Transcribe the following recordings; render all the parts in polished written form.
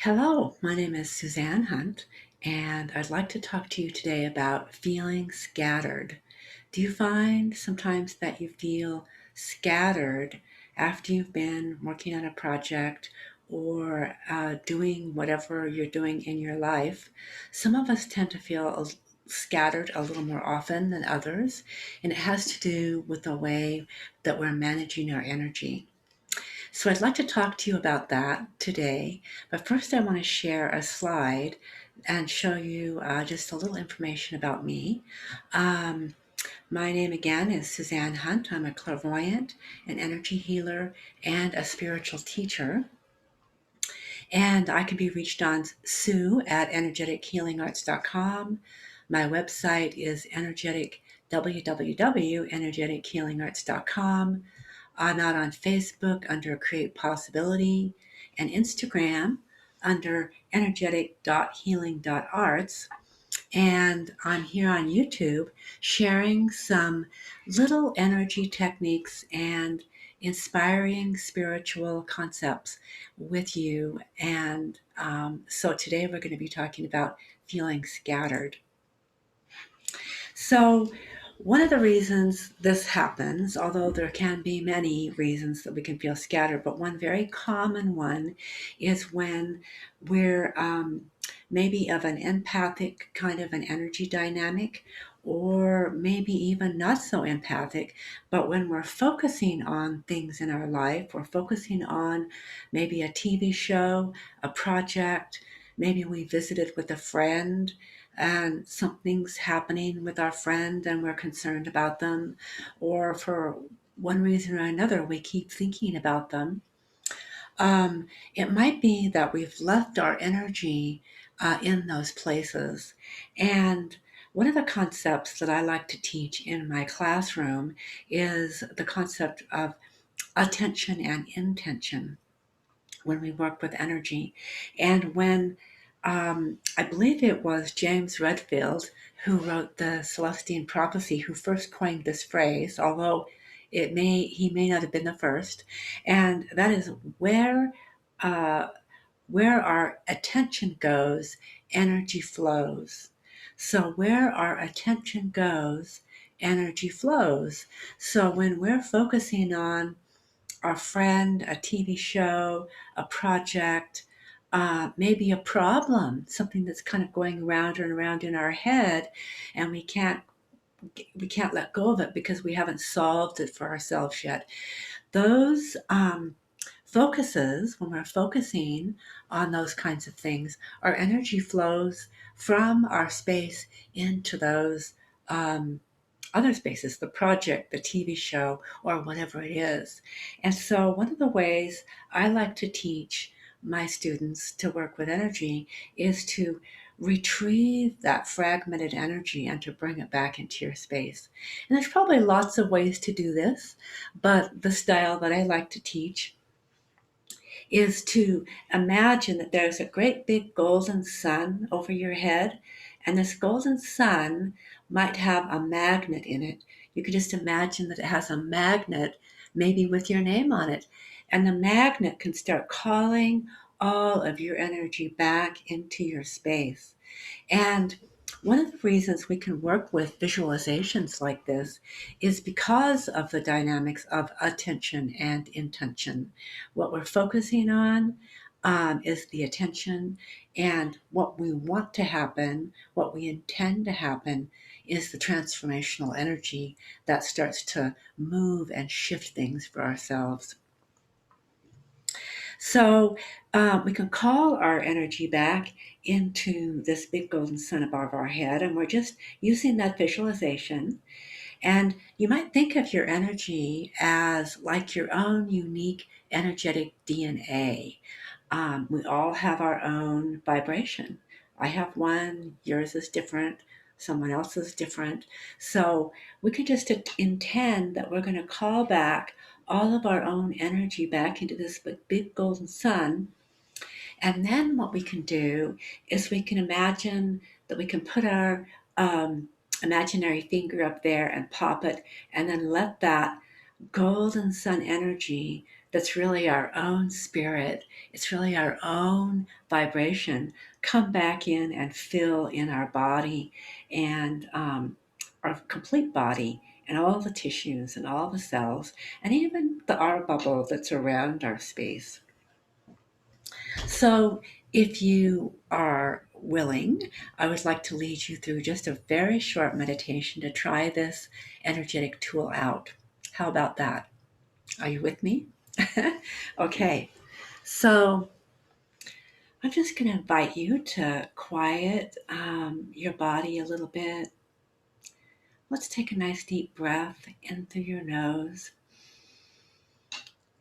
Hello, my name is Suzanne Hunt, and I'd like to talk to you today about feeling scattered. Do you find sometimes that you feel scattered after you've been working on a project or doing whatever you're doing in your life? Some of us tend to feel scattered a little more often than others, and it has to do with the way that we're managing our energy. So I'd like to talk to you about that today. But first, I want to share a slide and show you just a little information about me. Um, my name again is Suzanne Hunt. I'm a clairvoyant, an energy healer, and a spiritual teacher. And I can be reached on Sue at energetichealingarts.com. My website is www.energetichealingarts.com. I'm out on Facebook under Create Possibility and Instagram under energetic.healing.arts. And I'm here on YouTube sharing some little energy techniques and inspiring spiritual concepts with you. And so today we're going to be talking about feeling scattered. So, one of the reasons this happens, although there can be many reasons that we can feel scattered, but one very common one is when we're maybe of an empathic kind of an energy dynamic, or maybe even not so empathic, but when we're focusing on things in our life, we're focusing on maybe a TV show, a project, maybe we visited with a friend and something's happening with our friend and we're concerned about them, or for one reason or another, we keep thinking about them. It might be that we've left our energy in those places. And one of the concepts that I like to teach in my classroom is the concept of attention and intention when we work with energy. And when I believe it was James Redfield who wrote the Celestine Prophecy who first coined this phrase, although he may not have been the first, and that is uh, where our attention goes, energy flows. So where our attention goes, energy flows. So when we're focusing on our friend, a TV show, a project, maybe a problem, something that's kind of going around and around in our head, and we can't let go of it because we haven't solved it for ourselves yet. Those focuses, when we're focusing on those kinds of things, our energy flows from our space into those other spaces, the project, the TV show, or whatever it is. And so, one of the ways I like to teach my students to work with energy is to retrieve that fragmented energy and to bring it back into your space. And there's probably lots of ways to do this, but the style that I like to teach is to imagine that there's a great big golden sun over your head, and this golden sun might have a magnet in it. You could just imagine that it has a magnet, maybe with your name on it, and the magnet can start calling all of your energy back into your space. And one of the reasons we can work with visualizations like this is because of the dynamics of attention and intention. What we're focusing on is the attention, and what we want to happen, what we intend to happen, is the transformational energy that starts to move and shift things for ourselves. So we can call our energy back into this big golden sun above our head, and we're just using that visualization. And you might think of your energy as like your own unique energetic DNA. We all have our own vibration. I have one, yours is different, someone else is different. So we can just intend that we're going to call back all of our own energy back into this big golden sun. And then what we can do is we can imagine that we can put our imaginary finger up there and pop it, and then let that golden sun energy that's really our own spirit, it's really our own vibration, come back in and fill in our body and our complete body and all the tissues and all the cells and even the air bubble that's around our space. So, if you are willing, I would like to lead you through just a very short meditation to try this energetic tool out. How about that? Are you with me? Okay, so I'm just going to invite you to quiet your body a little bit. Let's take a nice deep breath in through your nose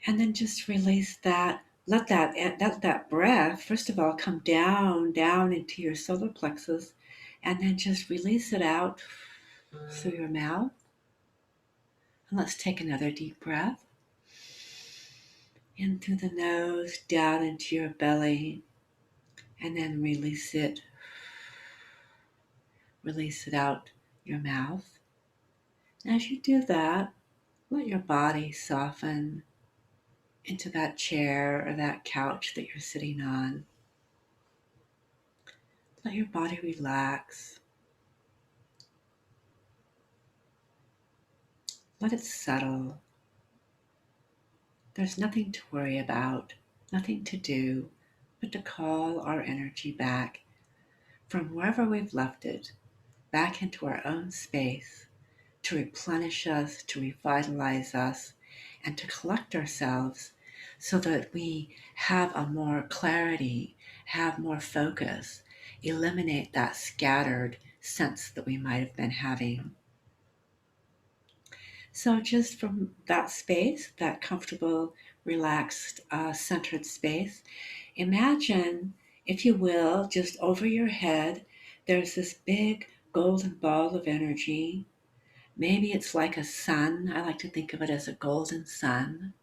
and then just release that. Let that breath, first of all, come down into your solar plexus, and then just release it out through your mouth. And let's take another deep breath in through the nose, down into your belly, and then release it out your mouth. And as you do that, let your body soften into that chair or that couch that you're sitting on. Let your body relax. Let it settle. There's nothing to worry about, nothing to do, but to call our energy back from wherever we've left it, back into our own space, to replenish us, to revitalize us, and to collect ourselves so that we have a more clarity, have more focus, eliminate that scattered sense that we might have been having. So, just from that space, that comfortable, relaxed, centered space, imagine, if you will, just over your head, there's this big golden ball of energy. Maybe it's like a sun. I like to think of it as a golden sun.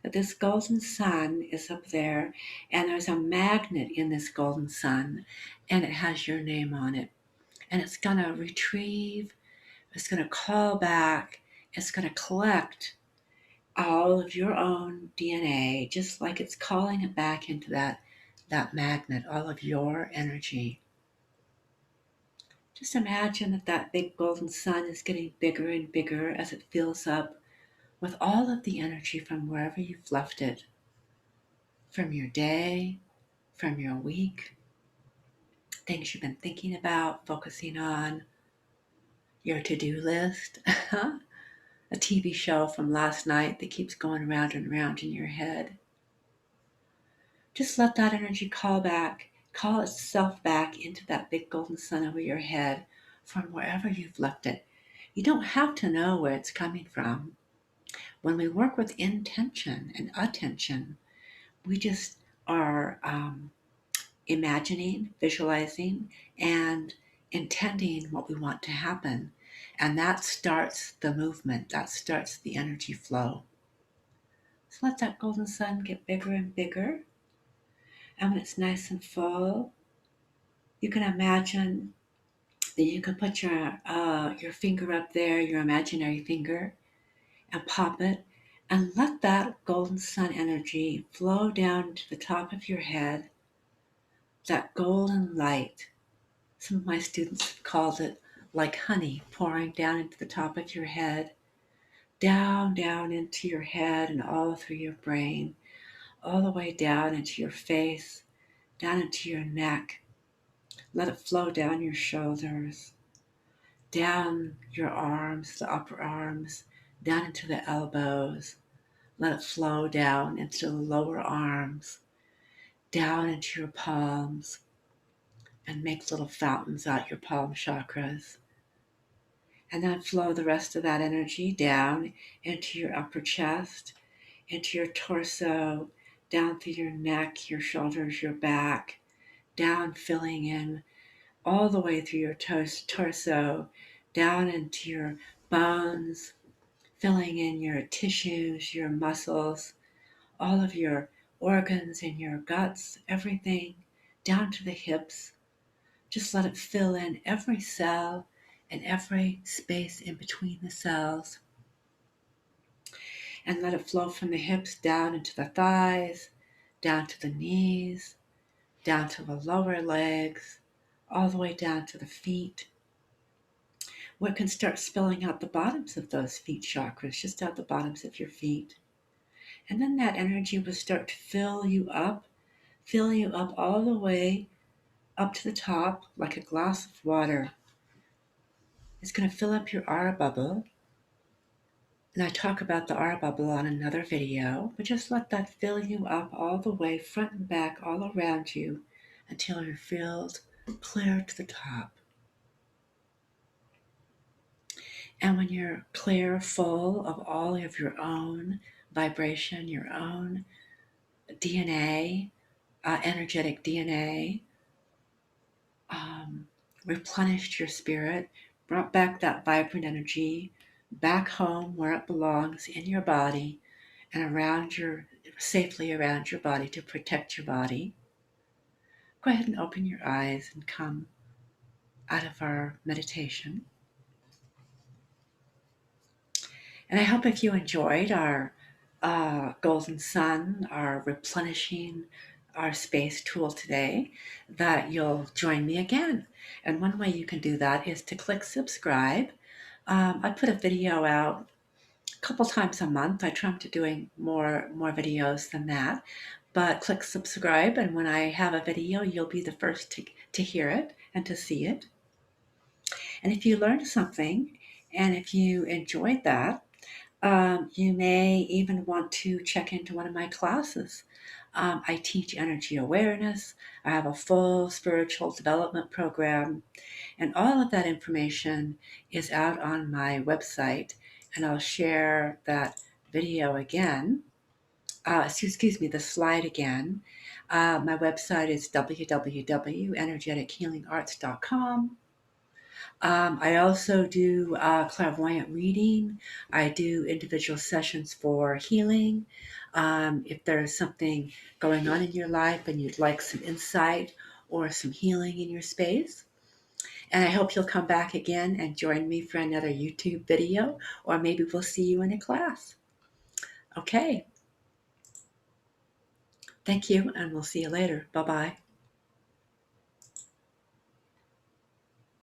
But this golden sun is up there, and there's a magnet in this golden sun, and it has your name on it. And it's going to retrieve, it's going to call back, it's going to collect all of your own DNA, just like it's calling it back into that magnet, all of your energy. Just imagine that big golden sun is getting bigger and bigger as it fills up with all of the energy from wherever you've left it, from your day, from your week, things you've been thinking about, focusing on, your to-do list, a TV show from last night that keeps going round and round in your head. Just let that energy call itself back into that big golden sun over your head from wherever you've left it. You don't have to know where it's coming from. When we work with intention and attention, we just are imagining, visualizing, and intending what we want to happen. And that starts the movement, that starts the energy flow. So let that golden sun get bigger and bigger. And when it's nice and full, you can imagine that you can put your finger up there, your imaginary finger, and pop it, and let that golden sun energy flow down to the top of your head. That golden light. Some of my students have called it like honey pouring down into the top of your head, down into your head and all through your brain, all the way down into your face, down into your neck. Let it flow down your shoulders, down your arms, the upper arms, down into the elbows. Let it flow down into the lower arms, down into your palms, and make little fountains out your palm chakras. And then flow the rest of that energy down into your upper chest, into your torso, down through your neck, your shoulders, your back, down filling in all the way through your torso, down into your bones, filling in your tissues, your muscles, all of your organs and your guts, everything, down to the hips. Just let it fill in every cell and every space in between the cells. and let it flow from the hips down into the thighs, down to the knees, down to the lower legs, all the way down to the feet. What can start spilling out the bottoms of those feet chakras, just out the bottoms of your feet. And then that energy will start to fill you up all the way up to the top like a glass of water. It's going to fill up your aura bubble. And I talk about the aura bubble on another video, but just let that fill you up all the way, front and back, all around you, until you're filled clear to the top. And when you're clear, full of all of your own vibration, your own DNA, energetic DNA, replenished your spirit, brought back that vibrant energy back home where it belongs in your body and safely around your body to protect your body. Go ahead and open your eyes and come out of our meditation. And I hope if you enjoyed our Golden Sun, our replenishing our space tool today, that you'll join me again. And one way you can do that is to click subscribe. I put a video out a couple times a month. I try to doing more videos than that, but click subscribe, and when I have a video, you'll be the first to hear it and to see it. And if you learned something, and if you enjoyed that, you may even want to check into one of my classes. I teach energy awareness. I have a full spiritual development program, and all of that information is out on my website. And I'll share that video again. Excuse me, the slide again. My website is www.energetichealingarts.com. I also do clairvoyant reading. I do individual sessions for healing. If there's something going on in your life and you'd like some insight or some healing in your space. And I hope you'll come back again and join me for another YouTube video, or maybe we'll see you in a class. Okay. Thank you, and we'll see you later. Bye-bye.